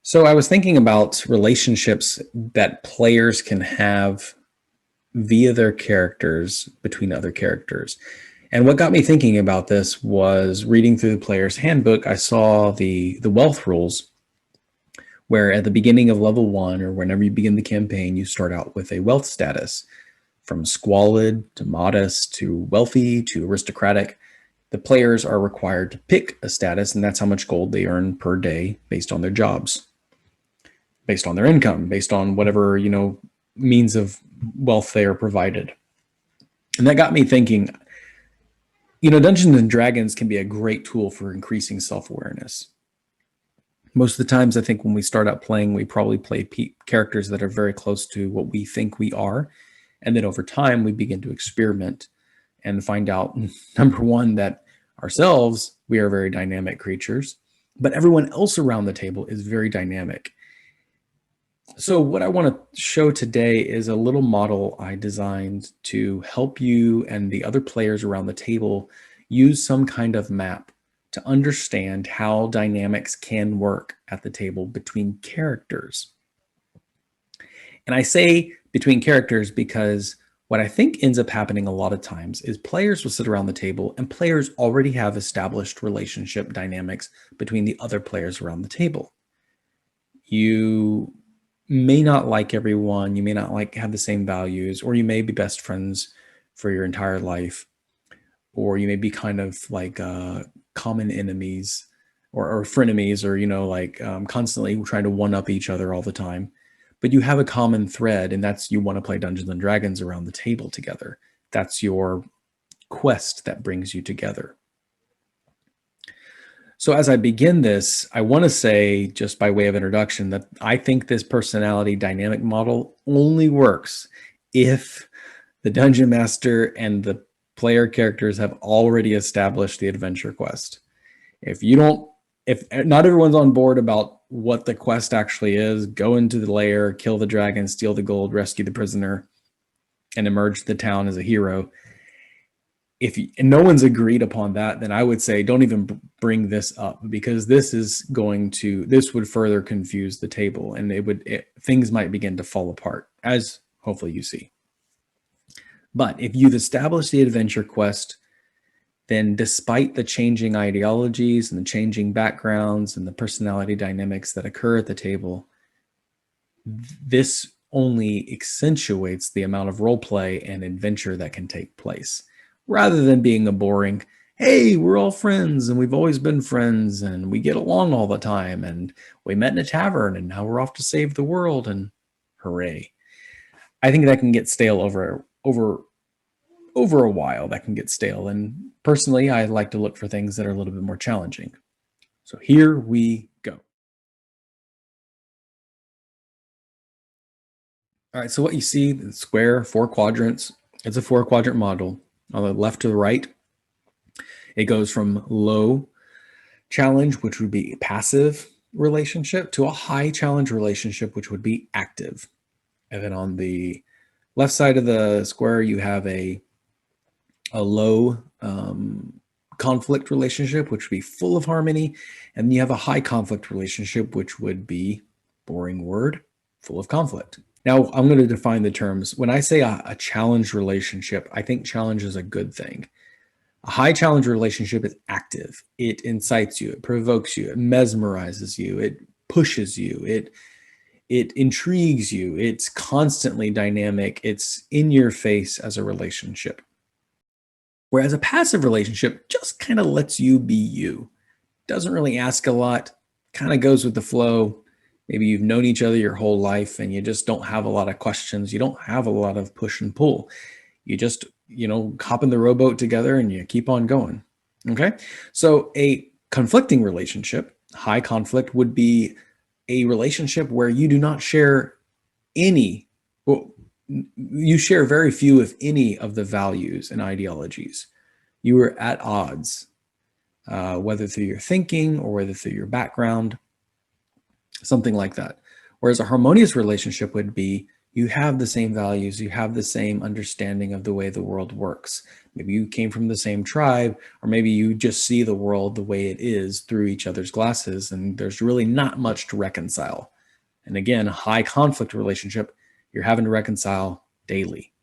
So I was thinking about relationships that players can have via their characters between other characters. And what got me thinking about this was reading through the player's handbook. I saw the wealth rules, where at the beginning of level 1 or whenever you begin the campaign, you start out with a wealth status from squalid to modest to wealthy to aristocratic. The players are required to pick a status, and that's how much gold they earn per day based on their jobs, based on their income, based on whatever, means of wealth they are provided. And that got me thinking, Dungeons and Dragons can be a great tool for increasing self-awareness. Most of the times, I think when we start out playing, we probably play characters that are very close to what we think we are. And then over time, we begin to experiment and find out, number one, that ourselves, we are very dynamic creatures, but everyone else around the table is very dynamic. So what I want to show today is a little model I designed to help you and the other players around the table use some kind of map to understand how dynamics can work at the table between characters. And I say between characters because what I think ends up happening a lot of times is players will sit around the table and players already have established relationship dynamics between the other players around the table. You may not like everyone, you may not have the same values, or you may be best friends for your entire life, or you may be kind of like common enemies or frenemies, or constantly trying to one up each other all the time. But you have a common thread, and that's you want to play Dungeons and Dragons around the table together. That's your quest that brings you together. So as I begin this, I want to say, just by way of introduction, that I think this personality dynamic model only works if the Dungeon Master and the player characters have already established the adventure quest. If not everyone's on board about what the quest actually is, go into the lair, kill the dragon, steal the gold, rescue the prisoner, and emerge the town as a hero. And no one's agreed upon that, then I would say don't even bring this up, because this would further confuse the table, and things might begin to fall apart, as hopefully you see. But if you've established the adventure quest, then despite the changing ideologies and the changing backgrounds and the personality dynamics that occur at the table, this only accentuates the amount of role play and adventure that can take place, rather than being a boring, hey, we're all friends and we've always been friends and we get along all the time and we met in a tavern and now we're off to save the world and hooray. I think that can get stale over a while. That can get stale. And personally, I like to look for things that are a little bit more challenging. So here we go. All right, so what you see, the square, 4 quadrants, it's a 4-quadrant model. On the left to the right, it goes from low challenge, which would be passive relationship, to a high challenge relationship, which would be active. And then on the left side of the square, you have a low conflict relationship, which would be full of harmony. And then you have a high conflict relationship, which would be, boring word, full of conflict. Now, I'm going to define the terms. When I say a challenge relationship, I think challenge is a good thing. A high challenge relationship is active. It incites you, it provokes you, it mesmerizes you, it pushes you, it intrigues you, it's constantly dynamic, it's in your face as a relationship. Whereas a passive relationship just kind of lets you be you. Doesn't really ask a lot, kind of goes with the flow. Maybe you've known each other your whole life and you just don't have a lot of questions. You don't have a lot of push and pull. You just, hop in the rowboat together and you keep on going. Okay. So a conflicting relationship, high conflict, would be a relationship where you do not share you share very few, if any, of the values and ideologies. You are at odds, whether through your thinking or whether through your background. Something like that. Whereas a harmonious relationship would be You have the same values, you have the same understanding of the way the world works. Maybe you came from the same tribe, or maybe you just see the world the way it is through each other's glasses, and there's really not much to reconcile. And again, a high conflict relationship, you're having to reconcile daily.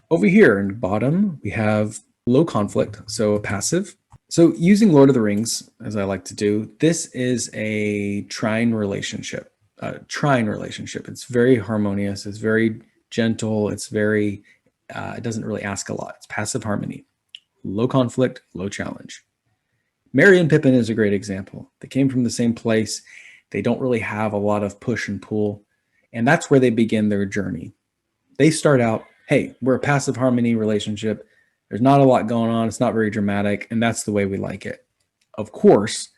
Over here in the bottom, we have low conflict, so passive. So using Lord of the Rings, as I like to do, this is a trine relationship. It's very harmonious. It's very gentle. It's very, it doesn't really ask a lot. It's passive harmony, low conflict, low challenge. Merry and Pippin is a great example. They came from the same place. They don't really have a lot of push and pull. And that's where they begin their journey. They start out, hey, we're a passive harmony relationship. There's not a lot going on. It's not very dramatic. And that's the way we like it. Of course,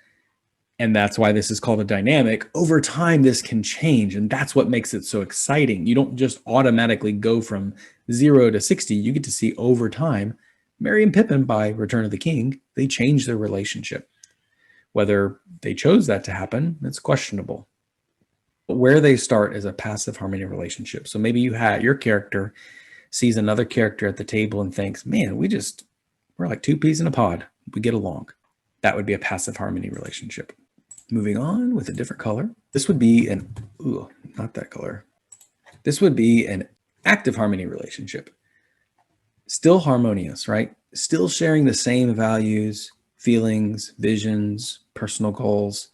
and that's why this is called a dynamic. Over time, this can change. And that's what makes it so exciting. You don't just automatically go from 0 to 60. You get to see over time. Merry and Pippin, by Return of the King, they change their relationship. Whether they chose that to happen, it's questionable. But where they start is a passive harmony relationship. So maybe your character sees another character at the table and thinks, man, we're like two peas in a pod. We get along. That would be a passive harmony relationship. Moving on with a different color. This would be not that color. This would be an active harmony relationship. Still harmonious, right? Still sharing the same values, feelings, visions, personal goals.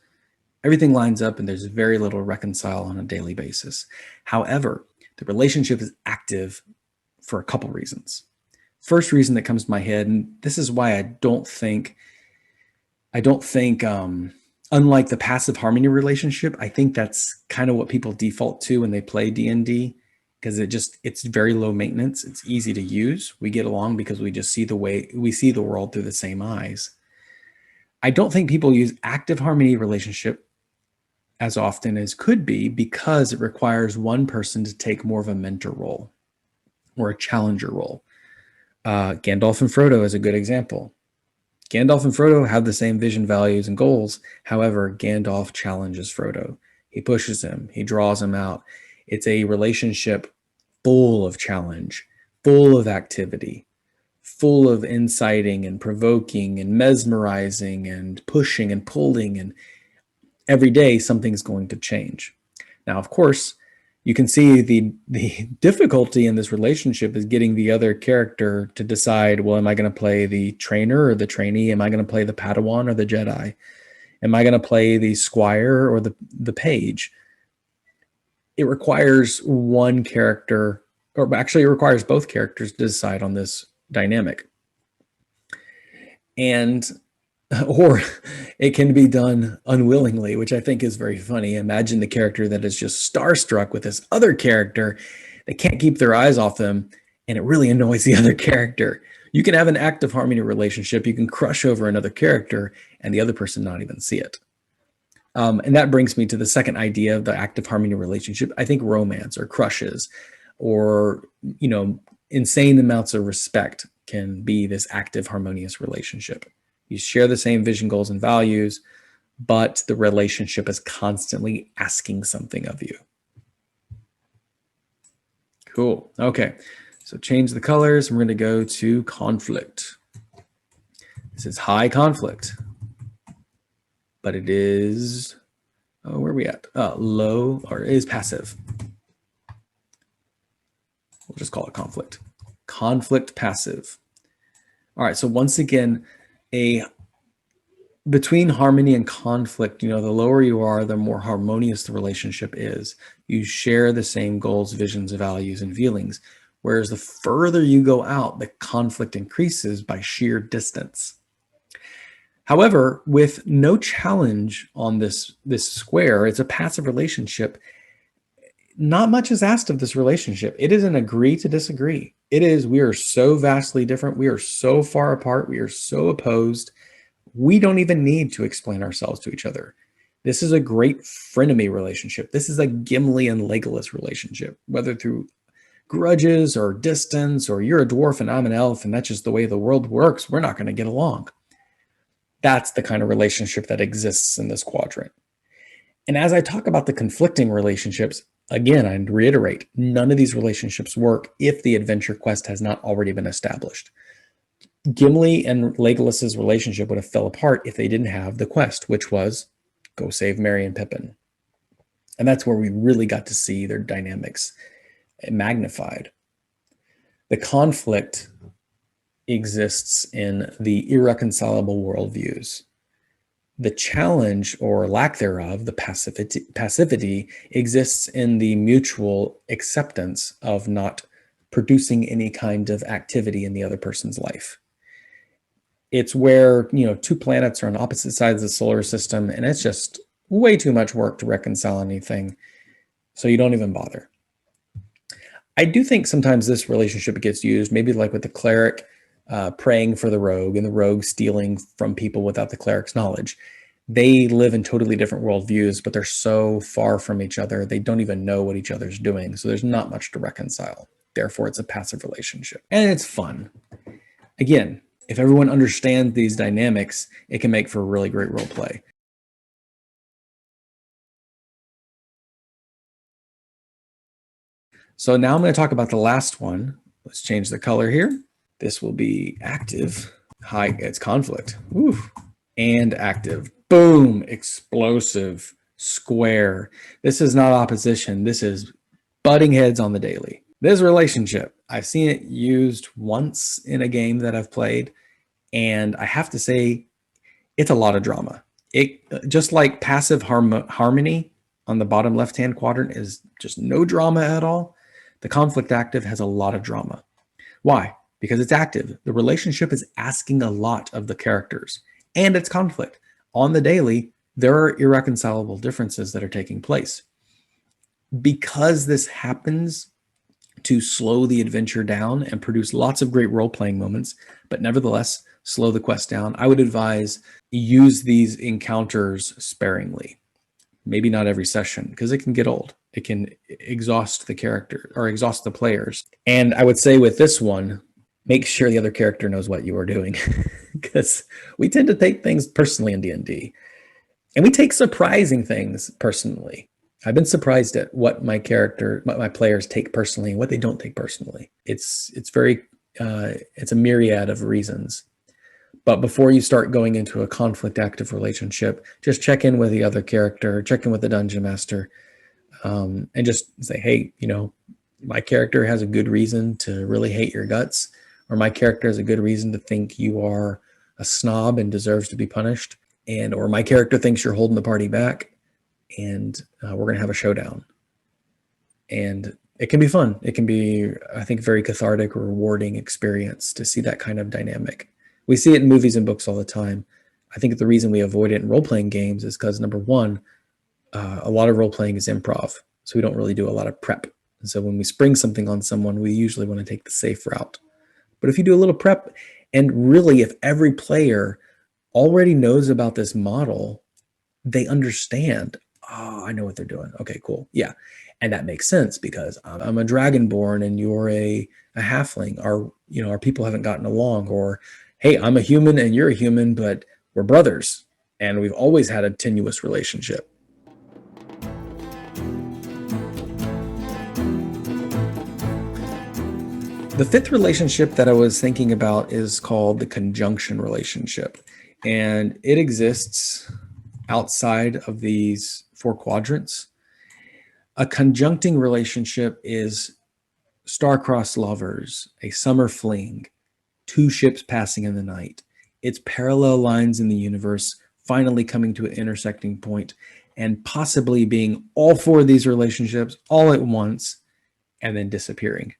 Everything lines up and there's very little reconcile on a daily basis. However, the relationship is active for a couple reasons. First reason that comes to my head, and this is why I don't think, unlike the passive harmony relationship, I think that's kind of what people default to when they play D&D, because it's very low maintenance. It's easy to use. We get along because we just see the world through the same eyes. I don't think people use active harmony relationship as often as could be because it requires one person to take more of a mentor role or a challenger role. Gandalf and Frodo is a good example. Gandalf and Frodo have the same vision, values, and goals. However, Gandalf challenges Frodo. He pushes him. He draws him out. It's a relationship full of challenge, full of activity, full of inciting and provoking and mesmerizing and pushing and pulling. And every day, something's going to change. Now, of course, you can see the difficulty in this relationship is getting the other character to decide, well, am I going to play the trainer or the trainee? Am I going to play the Padawan or the Jedi? Am I going to play the squire or the page? It requires one character, or actually it requires both characters to decide on this dynamic. Or it can be done unwillingly, which I think is very funny. Imagine the character that is just starstruck with this other character. They can't keep their eyes off them, and it really annoys the other character. You can have an active harmony relationship. You can crush over another character, and the other person not even see it. And that brings me to the second idea of the active harmony relationship. I think romance or crushes or, insane amounts of respect can be this active harmonious relationship. You share the same vision, goals, and values, but the relationship is constantly asking something of you. Cool. Okay. So change the colors. We're going to go to conflict. This is high conflict, but it is, where are we at? Low, or it is passive. We'll just call it conflict. Conflict passive. All right. So once again, between harmony and conflict, the lower you are, the more harmonious the relationship is. You share the same goals, visions, values, and feelings. Whereas the further you go out, the conflict increases by sheer distance. However, with no challenge on this square, it's a passive relationship. Not much is asked of this relationship. It is an agree to disagree. We are so vastly different. We are so far apart. We are so opposed. We don't even need to explain ourselves to each other. This is a great frenemy relationship. This is a Gimli and Legolas relationship, whether through grudges or distance, or you're a dwarf and I'm an elf, and that's just the way the world works. We're not going to get along. That's the kind of relationship that exists in this quadrant. And as I talk about the conflicting relationships, Again, I'd reiterate, none of these relationships work if the adventure quest has not already been established. Gimli and Legolas's relationship would have fell apart if they didn't have the quest, which was go save Merry and Pippin. And that's where we really got to see their dynamics magnified. The conflict exists in the irreconcilable worldviews. The challenge or lack thereof, the passivity exists in the mutual acceptance of not producing any kind of activity in the other person's life. It's where, two planets are on opposite sides of the solar system, and it's just way too much work to reconcile anything, so you don't even bother. I do think sometimes this relationship gets used, maybe like with the cleric praying for the rogue and the rogue stealing from people without the cleric's knowledge. They live in totally different worldviews, but they're so far from each other, they don't even know what each other's doing. So there's not much to reconcile. Therefore, it's a passive relationship. And it's fun. Again, if everyone understands these dynamics, it can make for a really great role play. So now I'm going to talk about the last one. Let's change the color here. This will be active. High, it's conflict. Woo. And active. Boom. Explosive. Square. This is not opposition. This is butting heads on the daily. This relationship, I've seen it used once in a game that I've played, and I have to say, it's a lot of drama. It just like passive harmony on the bottom left-hand quadrant is just no drama at all. The conflict active has a lot of drama. Why? Because it's active. The relationship is asking a lot of the characters, and it's conflict. On the daily, there are irreconcilable differences that are taking place. Because this happens to slow the adventure down and produce lots of great role-playing moments, but nevertheless slow the quest down, I would advise use these encounters sparingly. Maybe not every session, because it can get old. It can exhaust the character or exhaust the players. And I would say with this one, make sure the other character knows what you are doing, because we tend to take things personally in D&D, and we take surprising things personally. I've been surprised at what my players take personally and what they don't take personally. It's a myriad of reasons. But before you start going into a conflict active relationship, just check in with the other character, check in with the dungeon master, and just say, hey, my character has a good reason to really hate your guts, or my character has a good reason to think you are a snob and deserves to be punished, or my character thinks you're holding the party back, and we're going to have a showdown. And it can be fun. It can be, I think, very cathartic or rewarding experience to see that kind of dynamic. We see it in movies and books all the time. I think the reason we avoid it in role-playing games is because, number one, a lot of role-playing is improv, so we don't really do a lot of prep. And so when we spring something on someone, we usually want to take the safe route. But if you do a little prep, and really if every player already knows about this model, they understand, oh, I know what they're doing. Okay, cool. Yeah. And that makes sense because I'm a dragonborn and you're a halfling. Our people haven't gotten along. Or, hey, I'm a human and you're a human, but we're brothers. And we've always had a tenuous relationship. The fifth relationship that I was thinking about is called the conjunction relationship. And it exists outside of these four quadrants. A conjuncting relationship is star-crossed lovers, a summer fling, two ships passing in the night. It's parallel lines in the universe finally coming to an intersecting point and possibly being all four of these relationships all at once and then disappearing.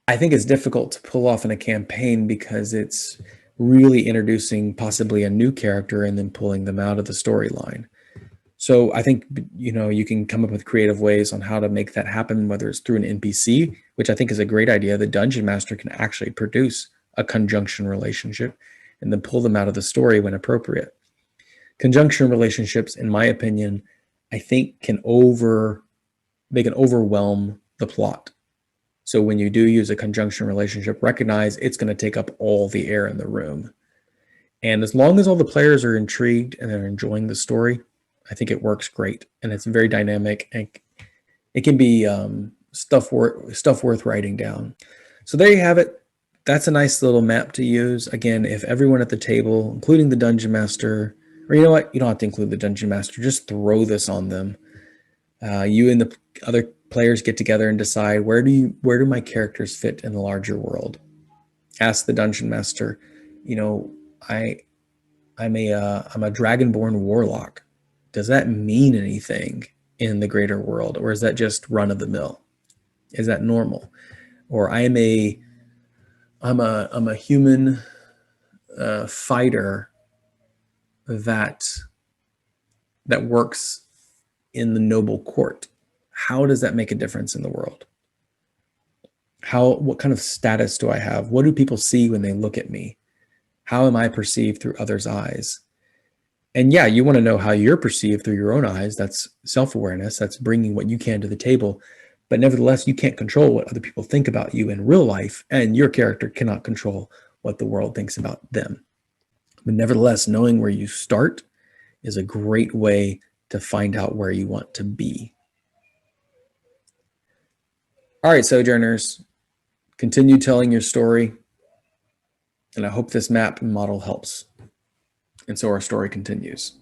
I think it's difficult to pull off in a campaign because it's really introducing possibly a new character and then pulling them out of the storyline. So I think, you can come up with creative ways on how to make that happen, whether it's through an NPC, which I think is a great idea. The dungeon master can actually produce a conjunction relationship and then pull them out of the story when appropriate. Conjunction relationships, in my opinion, I think they can overwhelm the plot. So when you do use a conjunction relationship, recognize it's going to take up all the air in the room. And as long as all the players are intrigued and they're enjoying the story, I think it works great. And it's very dynamic and It can be stuff worth writing down. So there you have it. That's a nice little map to use. Again, if everyone at the table, including the dungeon master, or you know what, you don't have to include the dungeon master, just throw this on them. You and the other players get together and decide where do my characters fit in the larger world. Ask the dungeon master, you know, I'm a dragonborn warlock. Does that mean anything in the greater world, or is that just run of the mill? Is that normal? Or I'm a human fighter that works in the noble court. How does that make a difference in the world? What kind of status do I have? What do people see when they look at me? How am I perceived through others' eyes? And yeah, you want to know how you're perceived through your own eyes. That's self-awareness. That's bringing what you can to the table. But nevertheless, you can't control what other people think about you in real life, and your character cannot control what the world thinks about them. But nevertheless, knowing where you start is a great way to find out where you want to be. All right, Sojourners, continue telling your story, and I hope this map and model helps. And so our story continues.